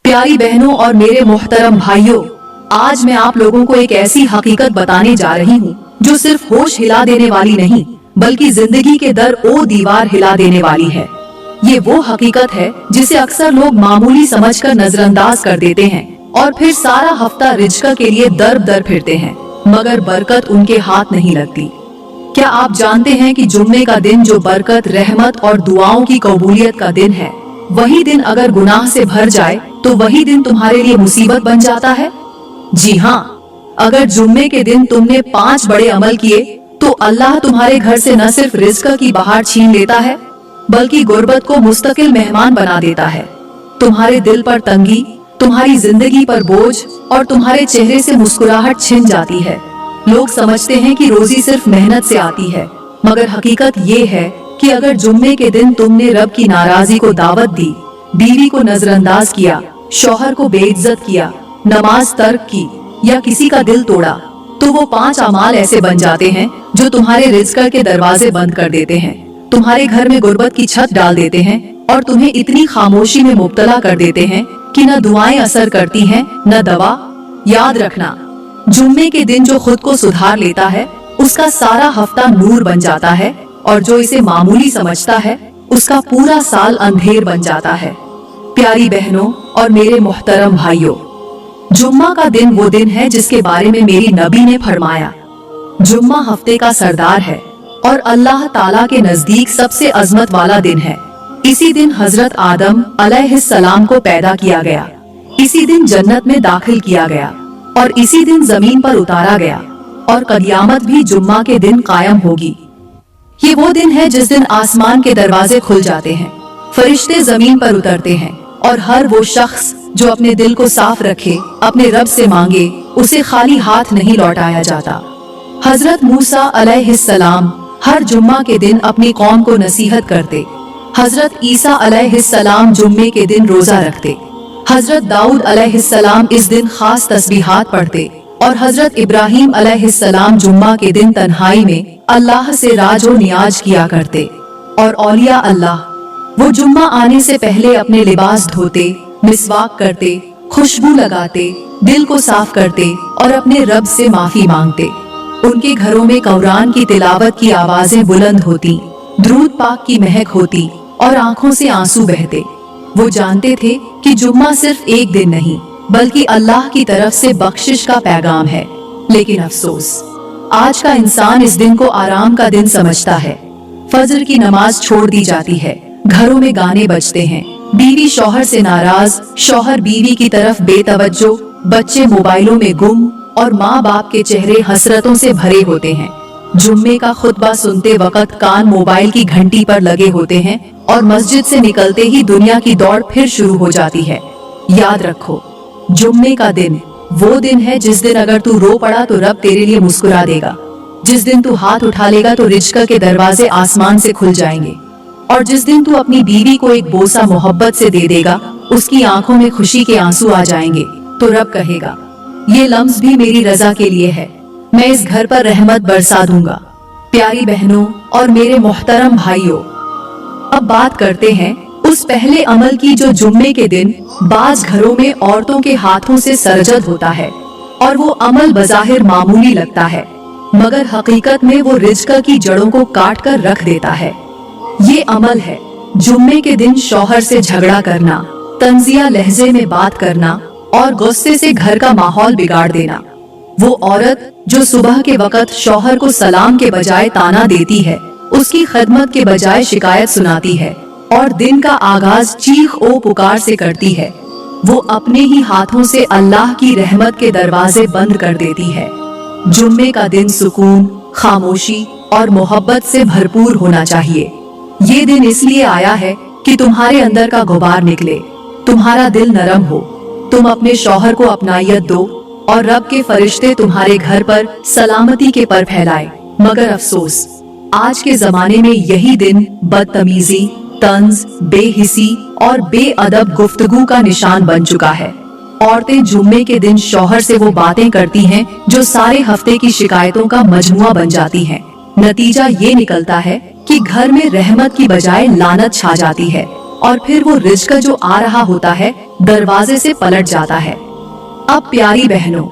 प्यारी बहनों और मेरे मोहतरम भाइयों, आज मैं आप लोगों को एक ऐसी हकीकत बताने जा रही हूँ जो सिर्फ होश हिला देने वाली नहीं बल्कि जिंदगी के दर ओ दीवार हिला देने वाली है। ये वो हकीकत है जिसे अक्सर लोग मामूली समझकर नजरअंदाज कर देते हैं और फिर सारा हफ्ता रिज़्क़ के लिए दर दर फिरते हैं, मगर बरकत उनके हाथ नहीं लगती। क्या आप जानते हैं कि जुम्मे का दिन जो बरकत, रहमत और दुआओं की कबूलियत का दिन है, वही दिन अगर गुनाह से भर जाए तो वही दिन तुम्हारे लिए मुसीबत बन जाता है। जी हाँ, अगर जुम्मे के दिन तुमने 5 बड़े अमल किए तो अल्लाह तुम्हारे घर से न सिर्फ रिज़्क़ की बहार छीन लेता है बल्कि गुर्बत को मुस्तकिल मेहमान बना देता है। तुम्हारे दिल पर तंगी, तुम्हारी जिंदगी पर बोझ और तुम्हारे चेहरे से मुस्कुराहट छिन जाती है। लोग समझते हैं कि रोजी सिर्फ मेहनत से आती है, मगर हकीकत ये है कि अगर जुम्मे के दिन तुमने रब की नाराजगी को दावत दी, बीवी को नजरअंदाज किया, शौहर को बेइज्जत किया, नमाज तर्क की या किसी का दिल तोड़ा, तो वो 5 अमाल ऐसे बन जाते हैं जो तुम्हारे रिज़्क़ के दरवाजे बंद कर देते हैं, तुम्हारे घर में गुर्बत की छत डाल देते हैं और तुम्हें इतनी खामोशी में मुब्तला कर देते हैं कि न दुआएं असर करती हैं न दवा। याद रखना, जुम्मे के दिन जो खुद को सुधार लेता है उसका सारा हफ्ता नूर बन जाता है और जो इसे मामूली समझता है उसका पूरा साल अंधेर बन जाता है। प्यारी बहनों और मेरे मोहतरम भाइयों, जुम्मा का दिन वो दिन है जिसके बारे में मेरी नबी ने फरमाया, जुम्मा हफ्ते का सरदार है और अल्लाह ताला के नजदीक सबसे अजमत वाला दिन है। इसी दिन हजरत आदम अलैहिस्सलाम को पैदा किया गया, इसी दिन जन्नत में दाखिल किया गया और इसी दिन जमीन पर उतारा गया और क़यामत भी जुम्मा के दिन कायम होगी। ये वो दिन है जिस दिन आसमान के दरवाजे खुल जाते हैं, फरिश्ते जमीन पर उतरते हैं और हर वो शख्स जो अपने दिल को साफ रखे, अपने रब से मांगे, उसे खाली हाथ नहीं लौटाया जाता। हजरत मूसा अलैहिस्सलाम हर जुम्मा के दिन अपनी कौम को नसीहत करते, हजरत ईसा अलैहिस्सलाम जुम्मे के दिन रोजा रखते, हजरत दाऊद अलैहिस्सलाम इस दिन खास तस्बीहात पढ़ते और हजरत इब्राहिम अलैहिस्सलाम जुम्मा के दिन तन्हाई में अल्लाह से राज और नियाज किया करते। और औलिया अल्लाह वो जुम्मा आने से पहले अपने लिबास धोते, मिसवाक करते, खुशबू लगाते, दिल को साफ करते और अपने रब से माफी मांगते। उनके घरों में कुरान की तिलावत की आवाजें बुलंद होती, दुरूद पाक की महक होती और आंखों से आंसू बहते। वो जानते थे कि जुम्मा सिर्फ एक दिन नहीं बल्कि अल्लाह की तरफ से बख्शिश का पैगाम है। लेकिन अफसोस, आज का इंसान इस दिन को आराम का दिन समझता है। फजर की नमाज छोड़ दी जाती है, घरों में गाने बजते हैं, बीवी शौहर से नाराज, शौहर बीवी की तरफ बेतवज्जो, बच्चे मोबाइलों में गुम और माँ बाप के चेहरे हसरतों से भरे होते हैं। जुम्मे का खुतबा सुनते वक्त कान मोबाइल की घंटी पर लगे होते हैं और मस्जिद से निकलते ही दुनिया की दौड़ फिर शुरू हो जाती है। याद रखो, जुम्मे का दिन वो दिन है जिस दिन अगर तू रो पड़ा तो रब तेरे लिए मुस्कुरा देगा, जिस दिन तू हाथ उठा लेगा तो रिज़्क़ के दरवाजे आसमान से खुल जाएंगे और जिस दिन तू अपनी बीवी को एक बोसा मोहब्बत से दे देगा, उसकी आंखों में खुशी के आंसू आ जाएंगे तो रब कहेगा, ये लम्स भी मेरी रजा के लिए है, मैं इस घर पर रहमत बरसा दूंगा। प्यारी बहनों और मेरे मोहतरम भाइयों, अब बात करते हैं उस पहले अमल की जो जुम्मे के दिन बाज घरों में औरतों के हाथों से सरजद होता है और वो अमल बज़ाहिर मामूली लगता है मगर हकीकत में वो रिज़्क़ की जड़ों को काट कर रख देता है। ये अमल है जुम्मे के दिन शौहर से झगड़ा करना, तंजिया लहजे में बात करना और गुस्से से घर का माहौल बिगाड़ देना। वो औरत जो सुबह के वक्त शौहर को सलाम के बजाय ताना देती है, उसकी खिदमत के बजाय शिकायत सुनाती है और दिन का आगाज चीख ओ पुकार से करती है, वो अपने ही हाथों से अल्लाह की रहमत के दरवाजे बंद कर देती है। जुम्मे का दिन सुकून, खामोशी और मोहब्बत से भरपूर होना चाहिए। ये दिन इसलिए आया है कि तुम्हारे अंदर का गुबार निकले, तुम्हारा दिल नरम हो, तुम अपने शौहर को अपनायत दो और रब के फरिश्ते तुम्हारे घर पर सलामती के पर फैलाए। मगर अफसोस, आज के जमाने में यही दिन बदतमीजी, तंज, बेहिसी और बेअदब गुफ्तगू का निशान बन चुका है। औरतें जुम्मे के दिन शौहर से वो बातें करती हैं जो सारे हफ्ते की शिकायतों का मजमुआ बन जाती हैं। नतीजा ये निकलता है कि घर में रहमत की बजाय लानत छा जाती है और फिर वो रिज़्क़ जो आ रहा होता है दरवाजे से पलट जाता है। अब प्यारी बहनों,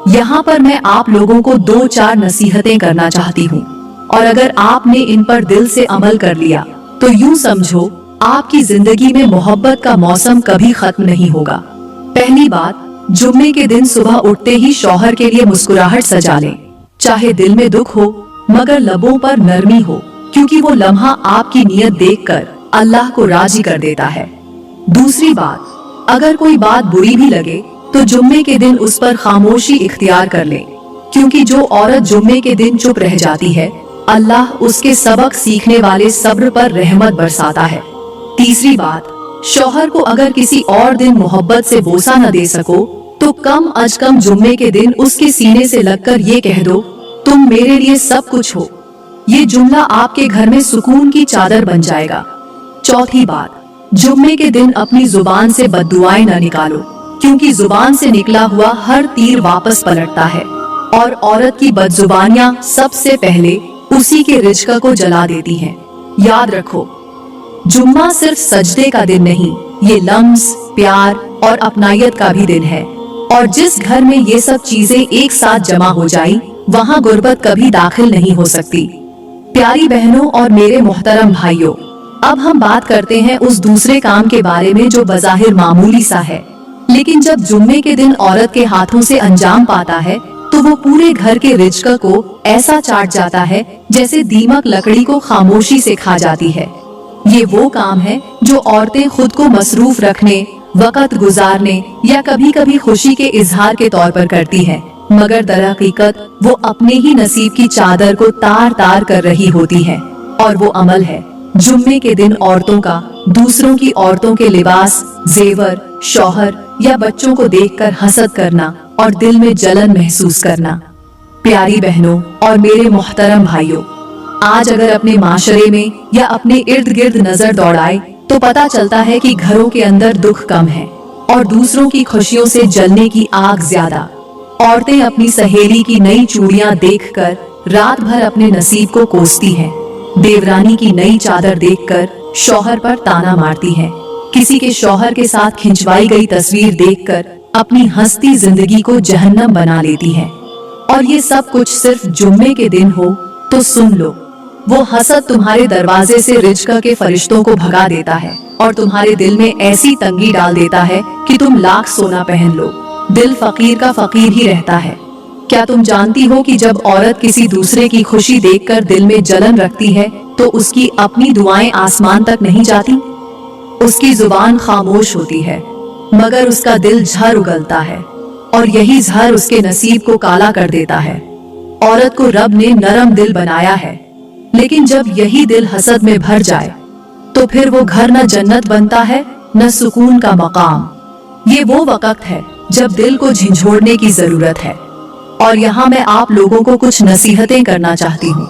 यहाँ पर मैं आप लोगों को 2-4 नसीहतें करना चाहती हूँ, और अगर आपने इन पर दिल से अमल कर लिया तो यूं समझो आपकी जिंदगी में मोहब्बत का मौसम कभी खत्म नहीं होगा। पहली बात, जुम्मे के दिन सुबह उठते ही शौहर के लिए मुस्कुराहट सजा लें। चाहे दिल में दुख हो मगर लबों पर नरमी हो, क्योंकि वो लम्हा आपकी नीयत देखकर अल्लाह को राजी कर देता है। दूसरी बात, अगर कोई बात बुरी भी लगे तो जुम्मे के दिन उस पर खामोशी इख्तियार कर ले, क्योंकि जो औरत जुम्मे के दिन चुप रह जाती है अल्लाह उसके सबक सीखने वाले सब्र पर रहमत बरसाता है। तीसरी बात, शौहर को अगर किसी और दिन मोहब्बत से बोसा न दे सको तो कम अज कम जुम्मे के दिन उसके सीने से लगकर ये कह दो, तुम मेरे लिए सब कुछ हो। ये जुमला आपके घर में सुकून की चादर बन जाएगा। चौथी बात, जुम्मे के दिन अपनी जुबान से बद्दुआएं न निकालो, क्योंकि जुबान से निकला हुआ हर तीर वापस पलटता है, और औरत की बदजुबानियां सबसे पहले उसी के रिज़्क़ को जला देती हैं। याद रखो, जुम्मा सिर्फ सजदे का दिन नहीं, ये लम्स, प्यार और अपनायत का भी दिन है, और जिस घर में ये सब चीजें एक साथ जमा हो जाए वहाँ गुर्बत कभी दाखिल नहीं हो सकती। प्यारी बहनों और मेरे मोहतरम भाइयों, अब हम बात करते हैं उस दूसरे काम के बारे में जो बज़ाहिर मामूली सा है, लेकिन जब जुम्मे के दिन औरत के हाथों से अंजाम पाता है तो वो पूरे घर के रिज़्क़ को ऐसा चाट जाता है जैसे दीमक लकड़ी को खामोशी से खा जाती है। ये वो काम है जो औरतें खुद को मसरूफ रखने, वक़्त गुजारने या कभी कभी खुशी के इजहार के तौर पर करती है, मगर दरहकीकत वो अपने ही नसीब की चादर को तार तार कर रही होती है। और वो अमल है जुम्मे के दिन औरतों का दूसरों की औरतों के लिबास, जेवर, शौहर या बच्चों को देखकर हसद करना और दिल में जलन महसूस करना। प्यारी बहनों और मेरे मोहतरम भाइयों, आज अगर अपने माशरे में या अपने इर्द गिर्द नजर दौड़ाए तो पता चलता है कि घरों के अंदर दुख कम है और दूसरों की खुशियों से जलने की आग ज्यादा। औरतें अपनी सहेली की नई चूड़ियां देखकर रात भर अपने नसीब को कोसती हैं, देवरानी की नई चादर देखकर शौहर पर ताना मारती हैं, किसी के शौहर के साथ खिंचवाई गई तस्वीर देखकर अपनी हंसती जिंदगी को जहन्नम बना लेती हैं। और ये सब कुछ सिर्फ जुम्मे के दिन हो तो सुन लो, वो हसद तुम्हारे दरवाजे से रिज़्क़ के फरिश्तों को भगा देता है और तुम्हारे दिल में ऐसी तंगी डाल देता है कि तुम लाख सोना पहन लो, दिल फकीर का फकीर ही रहता है। क्या तुम जानती हो कि जब औरत किसी दूसरे की खुशी देखकर दिल में जलन रखती है तो उसकी अपनी दुआएं आसमान तक नहीं जाती? उसकी जुबान खामोश होती है मगर उसका दिल झर उगलता है, और यही झर उसके नसीब को काला कर देता है। औरत को रब ने नरम दिल बनाया है, लेकिन जब यही दिल हसद में भर जाए तो फिर वो घर न जन्नत बनता है न सुकून का मकाम। ये वो वक्त है जब दिल को झंझोड़ने की जरूरत है। और यहाँ मैं आप लोगों को कुछ नसीहतें करना चाहती हूँ।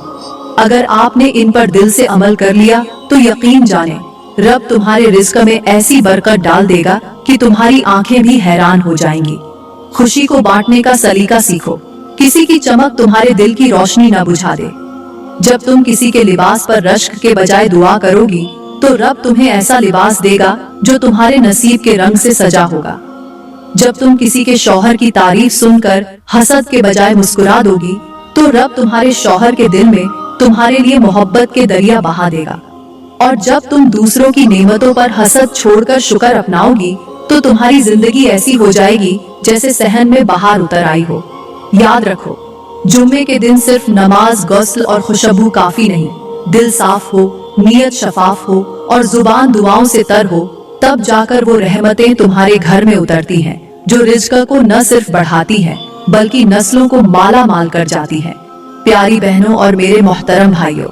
अगर आपने इन पर दिल से अमल कर लिया तो यकीन जाने रब तुम्हारे रिज़्क़ में ऐसी बरकत डाल देगा कि तुम्हारी आंखें भी हैरान हो जाएंगी। खुशी को बांटने का सलीका सीखो, किसी की चमक तुम्हारे दिल की रोशनी न बुझा दे। जब तुम किसी के लिबास पर रश्क के बजाय दुआ करोगी तो रब तुम्हें ऐसा लिबास देगा जो तुम्हारे नसीब के रंग से सजा होगा। जब तुम किसी के शौहर की तारीफ सुनकर हसद के बजाय मुस्कुरा दोगी तो रब तुम्हारे शौहर के दिल में तुम्हारे लिए मोहब्बत के दरिया बहा देगा। और जब तुम दूसरों की नेमतों पर हसद छोड़कर शुक्र अपनाओगी तो तुम्हारी जिंदगी ऐसी हो जाएगी जैसे सहन में बहार उतर आई हो। याद रखो, जुम्मे के दिन सिर्फ नमाज, गुस्ल और खुशबू काफी नहीं, दिल साफ हो, नीयत शफाफ हो और जुबान दुआओं से तर हो, तब जाकर वो रहमतें तुम्हारे घर में उतरती हैं जो रिज़्क़ को न सिर्फ बढ़ाती हैं बल्कि नस्लों को माला माल कर जाती हैं। प्यारी बहनों और मेरे मोहतरम भाइयों,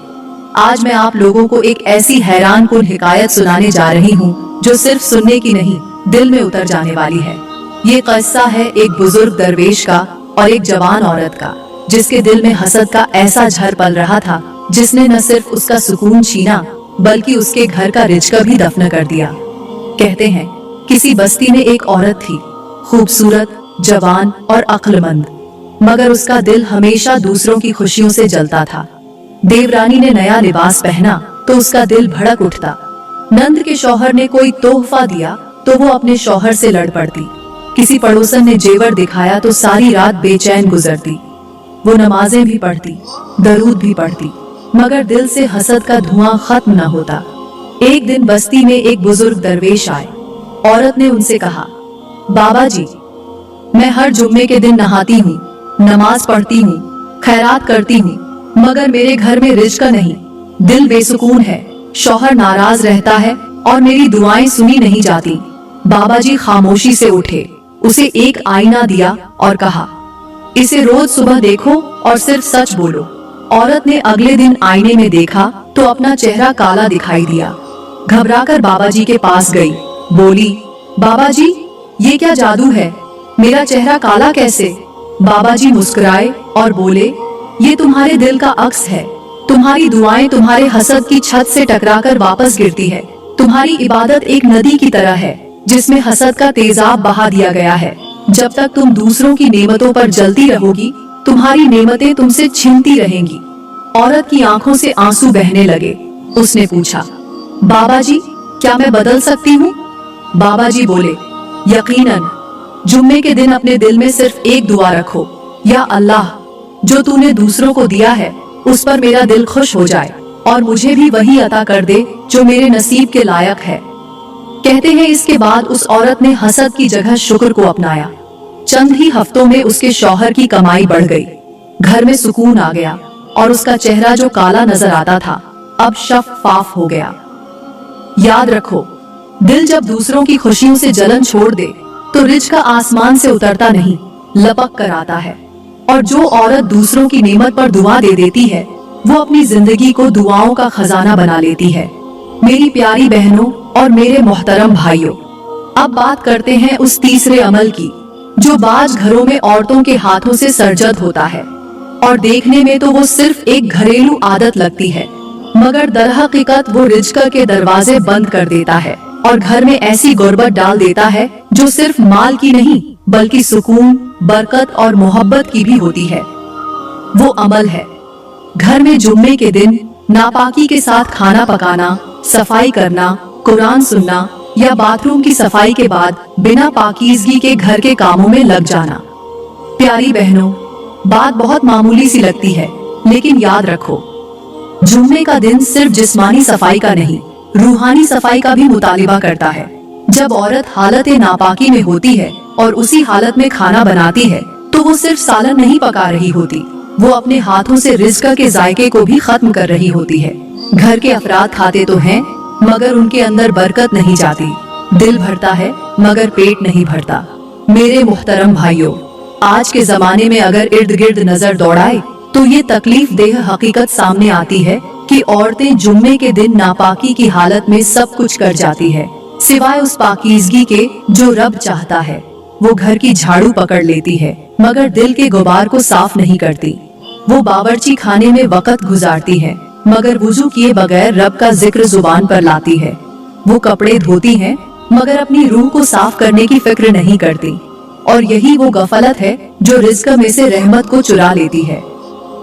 आज मैं आप लोगों को एक ऐसी हैरान कुन हिकायत सुनाने जा रही हूँ जो सिर्फ सुनने की नहीं, दिल में उतर जाने वाली है। ये किस्सा है एक बुजुर्ग दरवेश का और एक जवान औरत का, जिसके दिल में हसद का ऐसा झर पल रहा था जिसने न सिर्फ उसका सुकून छीना बल्कि उसके घर का रिज़्क़ भी दफन कर दिया। कहते हैं किसी बस्ती में एक औरत थी, खूबसूरत, जवान और अक्लमंद, मगर उसका दिल हमेशा दूसरों की खुशियों से जलता था। देवरानी ने नया लिबास पहना तो उसका दिल भड़क उठता। नंद के शौहर ने कोई तोहफा दिया तो वो अपने शौहर से लड़ पड़ती। किसी पड़ोसन ने जेवर दिखाया तो सारी रात बेचैन गुजरती। वो नमाजें भी पढ़ती, दरूद भी पढ़ती, मगर दिल से हसद का धुआं खत्म न होता। एक दिन बस्ती में एक बुजुर्ग दरवेश आए। औरत ने उनसे कहा, बाबा जी, मैं हर जुम्मे के दिन नहाती हूँ, नमाज पढ़ती हूँ, खैरात करती हूँ, मगर मेरे घर में रिज़्क नहीं। दिल बेसुकून है, शौहर नाराज रहता है और मेरी दुआएं सुनी नहीं जाती। बाबा जी खामोशी से उठे, उसे एक आईना दिया और कहा, इसे रोज सुबह देखो और सिर्फ सच बोलो। औरत ने अगले दिन आईने में देखा तो अपना चेहरा काला दिखाई दिया। घबराकर बाबा जी के पास गई, बोली, बाबा जी, ये क्या जादू है, मेरा चेहरा काला कैसे? बाबा जी मुस्कुराए और बोले, ये तुम्हारे दिल का अक्स है। तुम्हारी दुआएं तुम्हारे हसद की छत से टकराकर वापस गिरती है। तुम्हारी इबादत एक नदी की तरह है जिसमें हसद का तेजाब बहा दिया गया है। जब तक तुम दूसरों की नेमतों पर जलती रहोगी, तुम्हारी नेमतें तुमसे छीनती रहेंगी। औरत की आंखों से आंसू बहने लगे। उसने पूछा, बाबा जी, क्या मैं बदल सकती हूँ? बाबा जी बोले, यकीनन। जुम्मे के दिन अपने दिल में सिर्फ एक दुआ रखो, या अल्लाह, जो तूने दूसरों को दिया है उस पर मेरा दिल खुश हो जाए और मुझे भी वही अता कर दे जो मेरे नसीब के लायक है। कहते हैं इसके बाद उस औरत ने हसद की जगह शुक्र को अपनाया। चंद ही हफ्तों में उसके शौहर की कमाई बढ़ गई, घर में सुकून आ गया और उसका चेहरा जो काला नजर आता था अब शफ़ाफ हो गया। याद रखो, दिल जब दूसरों की खुशियों से जलन छोड़ दे तो रिज़्क का आसमान से उतरता नहीं, लपक कर आता है। और जो औरत दूसरों की नेमत पर दुआ दे देती है वो अपनी जिंदगी को दुआओं का खजाना बना लेती है। मेरी प्यारी बहनों और मेरे मोहतरम भाइयों, अब बात करते हैं उस तीसरे अमल की जो बाज घरों में औरतों के हाथों से सर्जत होता है और देखने में तो वो सिर्फ एक घरेलू आदत लगती है, मगर दरहकीकत वो रिज़्क के दरवाजे बंद कर देता है और घर में ऐसी गुर्बत डाल देता है जो सिर्फ माल की नहीं बल्कि सुकून, बरकत और मोहब्बत की भी होती है। वो अमल है घर में जुम्मे के दिन नापाकी के साथ खाना पकाना, सफाई करना, कुरान सुनना या बाथरूम की सफाई के बाद बिना पाकीज़गी के घर के कामों में लग जाना। प्यारी बहनों, बात बहुत मामूली सी लगती है, लेकिन याद रखो, जुम्मे का दिन सिर्फ जिस्मानी सफाई का नहीं, रूहानी सफाई का भी मुतालिबा करता है। जब औरत हालत नापाकी में होती है और उसी हालत में खाना बनाती है तो वो सिर्फ सालन नहीं पका रही होती, वो अपने हाथों से रिज़्क के जायके को भी खत्म कर रही होती है। घर के अफराद खाते तो हैं मगर उनके अंदर बरकत नहीं जाती। दिल भरता है मगर पेट नहीं भरता। मेरे मुहतरम भाइयों, आज के जमाने में अगर इर्द गिर्द नजर दौड़ाए तो ये तकलीफ देह हकीकत सामने आती है कि औरतें जुम्मे के दिन नापाकी की हालत में सब कुछ कर जाती है सिवाय उस पाकीज़गी के जो रब चाहता है। वो घर की झाड़ू पकड़ लेती है मगर दिल के गुबार को साफ नहीं करती। वो बावर्ची खाने में वक्त गुजारती है मगर वुजू किए बगैर रब का जिक्र जुबान पर लाती है। वो कपड़े धोती है मगर अपनी रूह को साफ करने की फिक्र नहीं करती। और यही वो गफलत है जो रिज़्क में से रहमत को चुरा लेती है।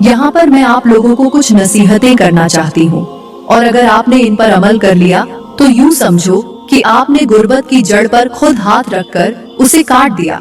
यहाँ पर मैं आप लोगों को कुछ नसीहतें करना चाहती हूँ और अगर आपने इन पर अमल कर लिया तो यूँ समझो कि आपने गुर्बत की जड़ पर खुद हाथ रखकर उसे काट दिया।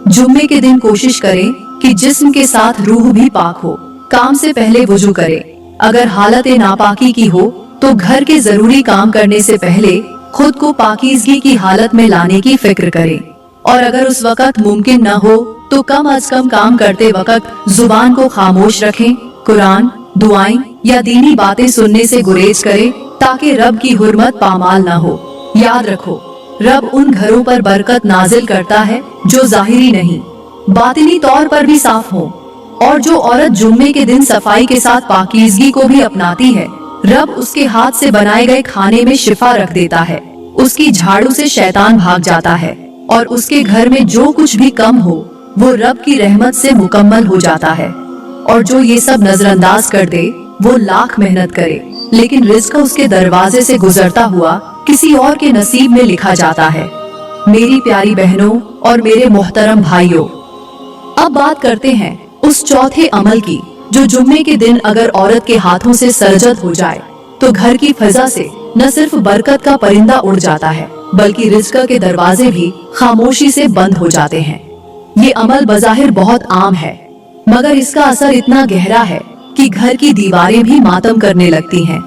जुम्मे के दिन कोशिश करें कि जिस्म के साथ रूह भी पाक हो। काम से पहले वुजू करें। अगर हालत नापाकी की हो तो घर के जरूरी काम करने से पहले खुद को पाकीज़गी की हालत में लाने की फिक्र करें। और अगर उस वक्त मुमकिन न हो तो कम अज कम काम करते वक्त जुबान को खामोश रखें, कुरान, दुआएं या दीनी बातें सुनने से गुरेज करें ताकि रब की हुर्मत पामाल न हो। याद रखो, रब उन घरों पर बरकत नाजिल करता है जो जाहिरी नहीं बातिनी तौर पर भी साफ हो। और जो औरत जुम्मे के दिन सफाई के साथ पाकीज़गी को भी अपनाती है, रब उसके हाथ से बनाए गए खाने में शिफा रख देता है। उसकी झाड़ू से शैतान भाग जाता है और उसके घर में जो कुछ भी कम हो वो रब की रहमत से मुकम्मल हो जाता है। और जो ये सब नजरअंदाज कर दे वो लाख मेहनत करे लेकिन रिज़्क उसके दरवाजे से गुजरता हुआ किसी और के नसीब में लिखा जाता है। मेरी प्यारी बहनों और मेरे मोहतरम भाइयों, अब बात करते हैं उस चौथे अमल की जो जुम्मे के दिन अगर औरत के हाथों से सर्जत हो जाए तो घर की फजा से न सिर्फ बरकत का परिंदा उड़ जाता है बल्कि रिज़्क के दरवाजे भी खामोशी से बंद हो जाते हैं। ये अमल बज़ाहिर बहुत आम है, मगर इसका असर इतना गहरा है कि घर की दीवारें भी मातम करने लगती हैं।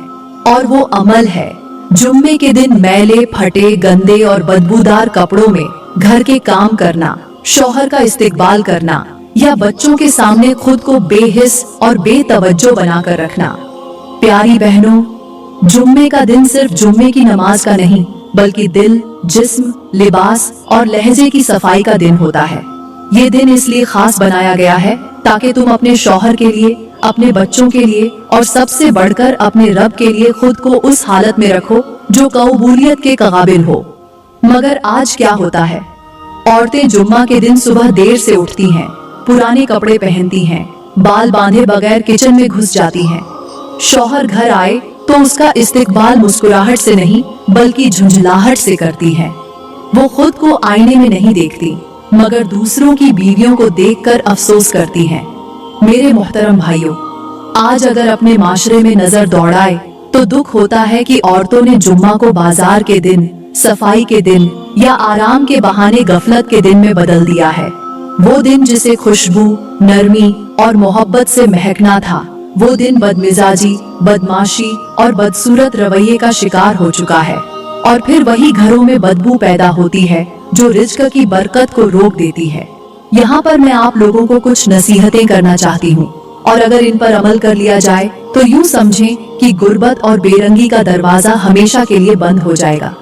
और वो अमल है जुम्मे के दिन मैले, फटे, गंदे और बदबूदार कपड़ों में घर के काम करना, शौहर का इस्तेकबाल करना या बच्चों के सामने खुद को बेहिस और बेतवज्जो बनाकर रखना। प्यारी बहनों, जुम्मे का दिन सिर्फ जुम्मे की नमाज का नहीं, बल्कि दिल, जिस्म, लिबास और लहजे की सफाई का दिन होता है। ये दिन इसलिए खास बनाया गया है ताकि तुम अपने शौहर के लिए, अपने बच्चों के लिए और सबसे बढ़कर अपने रब के लिए खुद को उस हालत में रखो जो कबूलियत के काबिल हो। मगर आज क्या होता है? औरतें जुम्मा के दिन सुबह देर से उठती हैं, पुराने कपड़े पहनती हैं, बाल बांधे बगैर किचन में घुस जाती हैं। शौहर घर आए तो उसका इस्तेकबाल मुस्कुराहट से नहीं बल्कि झुंझलाहट से करती है। वो खुद को आईने में नहीं देखती, मगर दूसरों की बीवियों को देखकर अफसोस करती हैं। मेरे मोहतरम भाइयों, आज अगर अपने माशरे में नजर दौड़ाए तो दुख होता है कि औरतों ने जुम्मा को बाजार के दिन, सफाई के दिन या आराम के बहाने गफलत के दिन में बदल दिया है। वो दिन जिसे खुशबू, नरमी और मोहब्बत से महकना था, वो दिन बदमिजाजी, बदमाशी और बदसूरत रवैये का शिकार हो चुका है। और फिर वही घरों में बदबू पैदा होती है जो रिज़्क की बरकत को रोक देती है। यहाँ पर मैं आप लोगों को कुछ नसीहतें करना चाहती हूँ, और अगर इन पर अमल कर लिया जाए तो यूँ समझें कि गुर्बत और बेरंगी का दरवाजा हमेशा के लिए बंद हो जाएगा।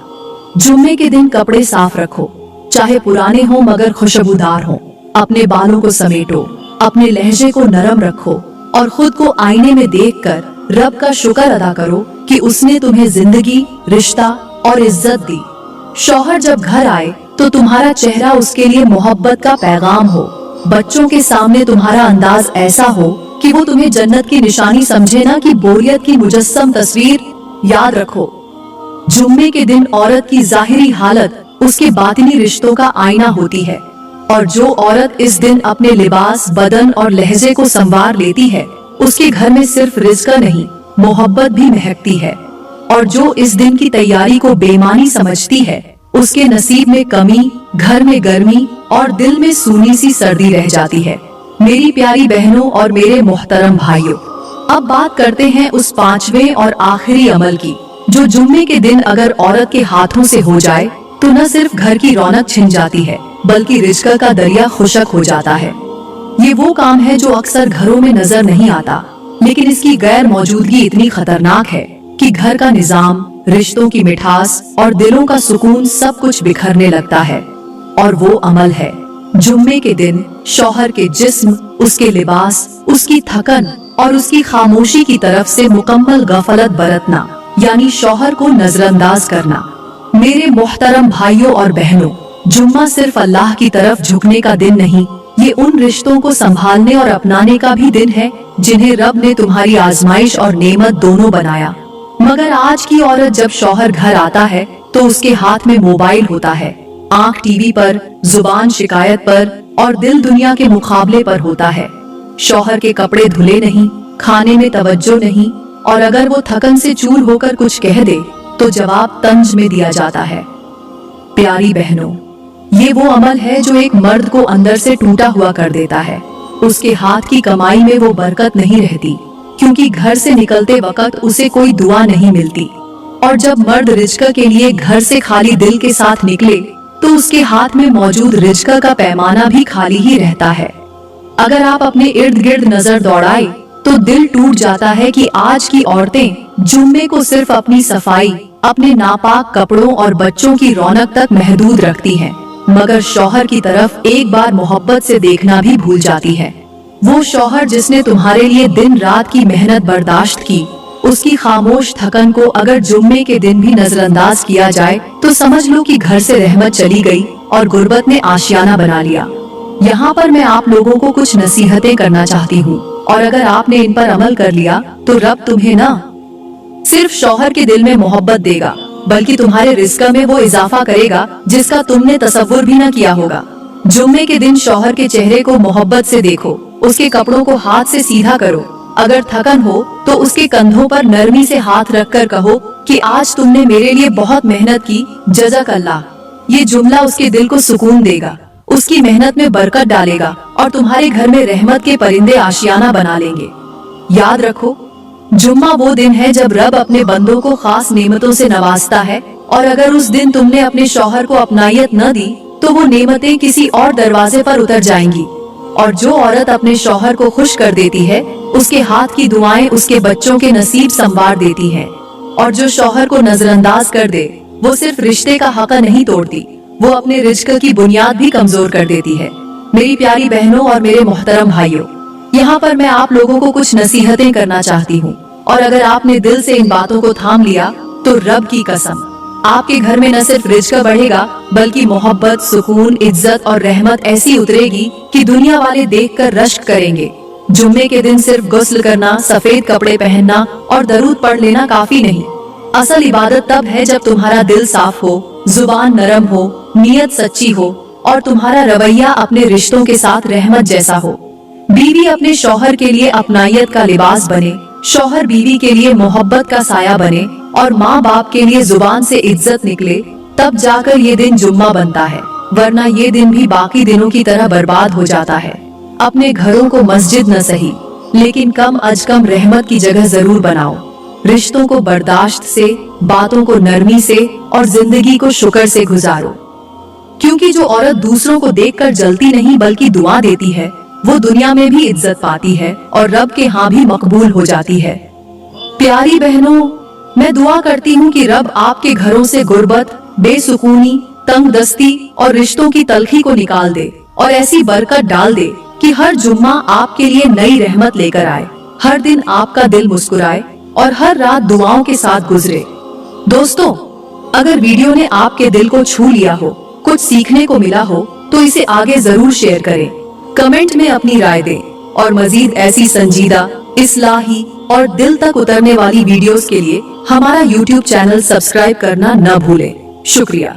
जुम्मे के दिन कपड़े साफ रखो, चाहे पुराने हो मगर खुशबूदार हो। अपने बालों को समेटो, अपने लहजे को नरम रखो और खुद को आईने में देखकर रब का शुक्र अदा करो कि उसने तुम्हें जिंदगी, रिश्ता और इज्जत दी। शौहर जब घर आए तो तुम्हारा चेहरा उसके लिए मोहब्बत का पैगाम हो। बच्चों के सामने तुम्हारा अंदाज ऐसा हो कि वो तुम्हें जन्नत की निशानी समझे, ना कि बोरियत की मुजस्सम तस्वीर। याद रखो, जुम्मे के दिन औरत की जाहिरी हालत उसके बातिनी रिश्तों का आईना होती है, और जो औरत इस दिन अपने लिबास, बदन और लहजे को संवार लेती है, उसके घर में सिर्फ रिज़्क नहीं, मोहब्बत भी महकती है। और जो इस दिन की तैयारी को बेईमानी समझती है, उसके नसीब में कमी, घर में गर्मी और दिल में सूनी सी सर्दी रह जाती है। मेरी प्यारी बहनों और मेरे मोहतरम भाइयों, अब बात करते हैं उस पांचवें और आखिरी अमल की, जो जुम्मे के दिन अगर औरत के हाथों से हो जाए तो न सिर्फ घर की रौनक छिन जाती है, बल्कि रिज़्क का दरिया खुशक हो जाता है। ये वो काम है जो अक्सर घरों में नजर नहीं आता, लेकिन इसकी गैर मौजूदगी इतनी खतरनाक है कि घर का निजाम, रिश्तों की मिठास और दिलों का सुकून सब कुछ बिखरने लगता है। और वो अमल है जुम्मे के दिन शौहर के जिस्म, उसके लिबास, उसकी थकन और उसकी खामोशी की तरफ से मुकम्मल गफलत बरतना, यानी शौहर को नजरअंदाज करना। मेरे मोहतरम भाइयों और बहनों, जुम्मा सिर्फ अल्लाह की तरफ झुकने का दिन नहीं, ये उन रिश्तों को संभालने और अपनाने का भी दिन है जिन्हें रब ने तुम्हारी आजमाइश और नेमत दोनों बनाया। मगर आज की औरत जब शौहर घर आता है तो उसके हाथ में मोबाइल होता है, आंख टीवी पर, जुबान शिकायत पर और दिल दुनिया के मुकाबले पर होता है। शौहर के कपड़े धुले नहीं, खाने में तवज्जो नहीं, और अगर वो थकन से चूर होकर कुछ कह दे तो जवाब तंज में दिया जाता है। प्यारी बहनों, ये वो अमल है जो एक मर्द को अंदर से टूटा हुआ कर देता है। उसके हाथ की कमाई में वो बरकत नहीं रहती, क्योंकि घर से निकलते वक्त उसे कोई दुआ नहीं मिलती। और जब मर्द रिज़्क के लिए घर से खाली दिल के साथ निकले तो उसके हाथ में मौजूद रिज़्क का पैमाना भी खाली ही रहता है। अगर आप अपने इर्द गिर्द नजर दौड़ाए तो दिल टूट जाता है कि आज की औरतें जुम्मे को सिर्फ अपनी सफाई, अपने नापाक कपड़ों और बच्चों की रौनक तक महदूद रखती हैं, मगर शौहर की तरफ एक बार मोहब्बत से देखना भी भूल जाती है। वो शौहर जिसने तुम्हारे लिए दिन रात की मेहनत बर्दाश्त की, उसकी खामोश थकन को अगर जुम्मे के दिन भी नजरअंदाज किया जाए तो समझ लो कि घर से रहमत चली गई और गुर्बत ने आशियाना बना लिया। यहाँ पर मैं आप लोगों को कुछ नसीहतें करना चाहती हूँ, और अगर आपने इन पर अमल कर लिया तो रब तुम्हें ना सिर्फ शौहर के दिल में मोहब्बत देगा, बल्कि तुम्हारे रिज़्क में वो इजाफा करेगा जिसका तुमने तसव्वुर भी न किया होगा। जुम्मे के दिन शौहर के चेहरे को मोहब्बत से देखो, उसके कपड़ों को हाथ से सीधा करो, अगर थकन हो तो उसके कंधों पर नरमी से हाथ रखकर कहो, कि आज तुमने मेरे लिए बहुत मेहनत की, जज़ाक अल्लाह। ये जुमला उसके दिल को सुकून देगा, उसकी मेहनत में बरकत डालेगा और तुम्हारे घर में रहमत के परिंदे आशियाना बना लेंगे। याद रखो, जुम्मा वो दिन है जब रब अपने बंदों को खास नेमतों से नवाजता है, और अगर उस दिन तुमने अपने शौहर को अपनायत न दी तो वो नेमतें किसी और दरवाजे पर उतर जाएंगी। और जो औरत अपने शौहर को खुश कर देती है, उसके हाथ की दुआएं उसके बच्चों के नसीब संवार देती हैं। और जो शौहर को नजरअंदाज कर दे, वो सिर्फ रिश्ते का हक़ नहीं तोड़ती, वो अपने रिज्क की बुनियाद भी कमजोर कर देती है। मेरी प्यारी बहनों और मेरे मोहतरम भाइयों, यहाँ पर मैं आप लोगों को कुछ नसीहतें करना चाहती हूँ, और अगर आपने दिल से इन बातों को थाम लिया तो रब की कसम, आपके घर में न सिर्फ रिज्क बढ़ेगा बल्कि मोहब्बत, सुकून, इज्जत और रहमत ऐसी उतरेगी कि दुनिया वाले देखकर रश्क करेंगे। जुम्मे के दिन सिर्फ गुस्ल करना, सफेद कपड़े पहनना और दरूद पढ़ लेना काफी नहीं। असल इबादत तब है जब तुम्हारा दिल साफ हो, जुबान नरम हो, नीयत सच्ची हो और तुम्हारा रवैया अपने रिश्तों के साथ रहमत जैसा हो। बीवी अपने शौहर के लिए अपनायत का लिबास बने, शौहर बीवी के लिए मोहब्बत का साया बने और माँ बाप के लिए जुबान से इज्जत निकले, तब जाकर ये दिन जुम्मा बनता है, वरना ये दिन भी बाकी दिनों की तरह बर्बाद हो जाता है। अपने घरों को मस्जिद न सही लेकिन कम अज कम रहमत की जगह जरूर बनाओ। रिश्तों को बर्दाश्त से, बातों को नरमी से और जिंदगी को शुक्र से गुजारो, क्योंकि जो औरत दूसरों को देखकर जलती नहीं बल्कि दुआ देती है, वो दुनिया में भी इज्जत पाती है और रब के यहाँ भी मकबूल हो जाती है। प्यारी बहनों, मैं दुआ करती हूँ कि रब आपके घरों से गुर्बत, बेसुकूनी, तंग दस्ती और रिश्तों की तलखी को निकाल दे और ऐसी बरकत डाल दे कि हर जुम्मा आपके लिए नई रहमत लेकर आए, हर दिन आपका दिल मुस्कुराए और हर रात दुआओं के साथ गुजरे। दोस्तों, अगर वीडियो ने आपके दिल को छू लिया हो, कुछ सीखने को मिला हो, तो इसे आगे जरूर शेयर करें, कमेंट में अपनी राय दें और मजीद ऐसी संजीदा, इस्लाही और दिल तक उतरने वाली वीडियोस के लिए हमारा YouTube चैनल सब्सक्राइब करना न भूलें। शुक्रिया।